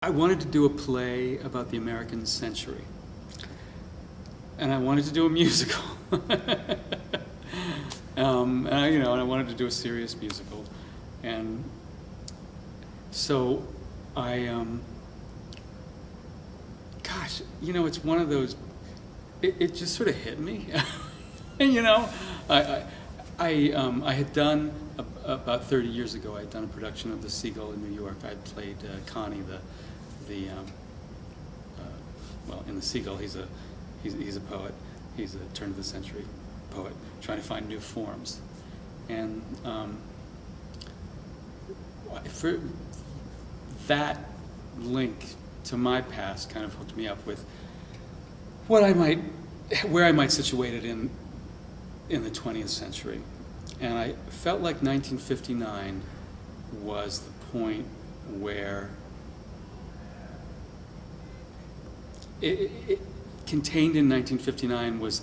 I wanted to do a play about the American century, and I wanted to do a musical. And I wanted to do a serious musical, and so gosh, it's one of those. It just sort of hit me, I had done about 30 years ago. I had done a production of The Seagull in New York. I played Connie, well, in The Seagull, he's a poet. He's a turn of the century poet trying to find new forms, and for that link to my past kind of hooked me up with where I might situate it in the 20th century. And I felt like 1959 was the point where it contained in 1959 was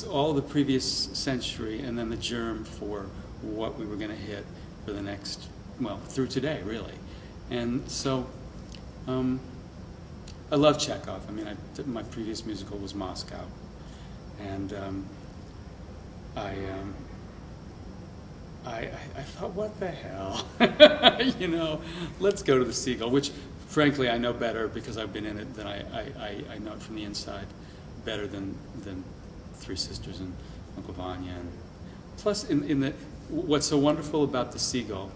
all the previous century, and then the germ for what we were going to hit for the next, well, through today, really. And so I love Chekhov. I mean, my previous musical was Moscow, and I thought, what the hell? Let's go to The Seagull, which frankly I know better because I've been in it than I know it from the inside better than Three Sisters and Uncle Vanya. And plus, what's so wonderful about The Seagull,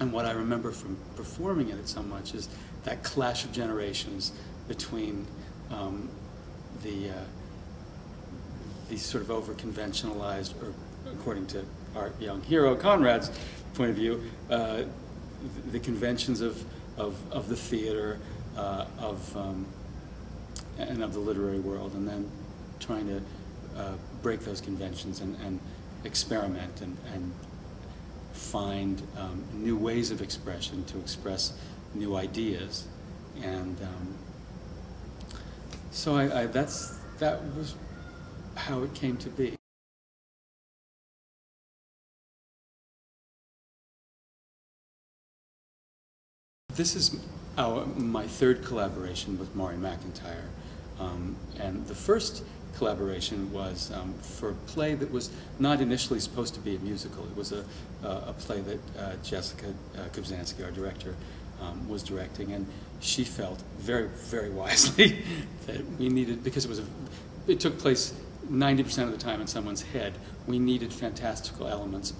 and what I remember from performing it so much, is that clash of generations between the sort of over-conventionalized, or according to our young hero Conrad's point of view, the conventions of the theater, and of the literary world, and then trying to break those conventions and experiment and find new ways of expression to express new ideas. And so that was how it came to be. This is my third collaboration with Maury McIntyre, and the first collaboration was for a play that was not initially supposed to be a musical. It was a play that Jessica Kubzansky, our director, was directing, and she felt very, very wisely that we needed, because it took place 90% of the time in someone's head, we needed fantastical elements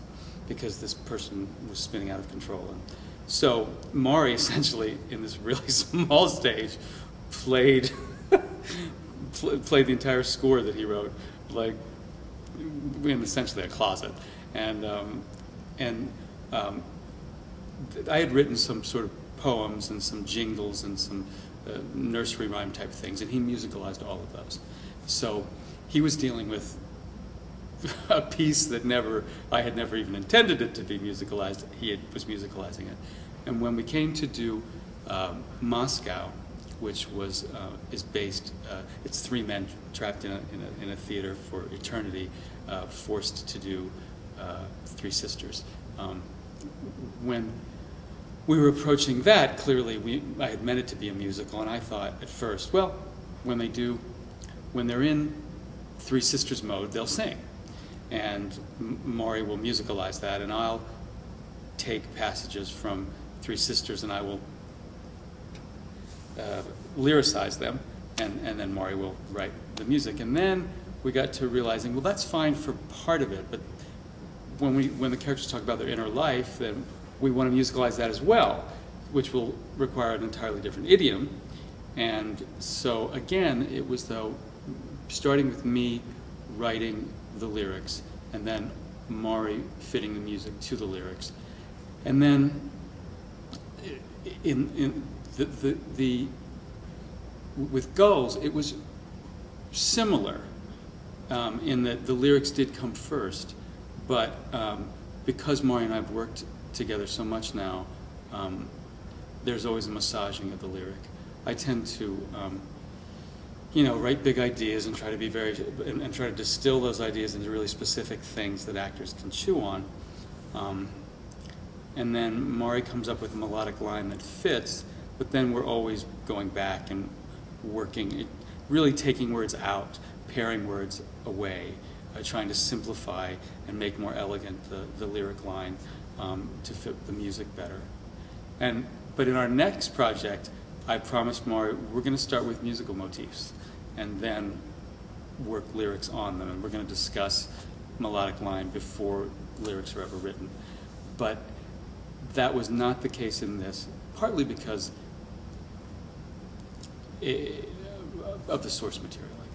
because this person was spinning out of control. And so Maury, essentially, in this really small stage, played the entire score that he wrote, like in essentially a closet. And I had written some sort of poems and some jingles and some nursery rhyme type things, and he musicalized all of those. So he was dealing with a piece that I had never even intended it to be musicalized. He was musicalizing it. And when we came to do Moscow, which is based, it's three men trapped in a theater for eternity, forced to do Three Sisters. When we were approaching that, clearly I had meant it to be a musical, and I thought at first, well, when they're in Three Sisters mode, they'll sing, and Maury will musicalize that, and I'll take passages from Three Sisters and I will lyricize them, and then Maury will write the music. And then we got to realizing, well, that's fine for part of it, but when the characters talk about their inner life, then we want to musicalize that as well, which will require an entirely different idiom. And so again, it was though starting with me writing the lyrics, and then Maury fitting the music to the lyrics, and then with GULLS, it was similar in that the lyrics did come first, but because Maury and I have worked together so much now, there's always a massaging of the lyric. I tend to write big ideas and try to be and try to distill those ideas into really specific things that actors can chew on. And then Maury comes up with a melodic line that fits, but then we're always going back and working, really taking words out, paring words away, trying to simplify and make more elegant the lyric line to fit the music better. But in our next project, I promised Maury we're going to start with musical motifs and then work lyrics on them, and we're going to discuss melodic line before lyrics are ever written. But that was not the case in this, partly because of the source material, I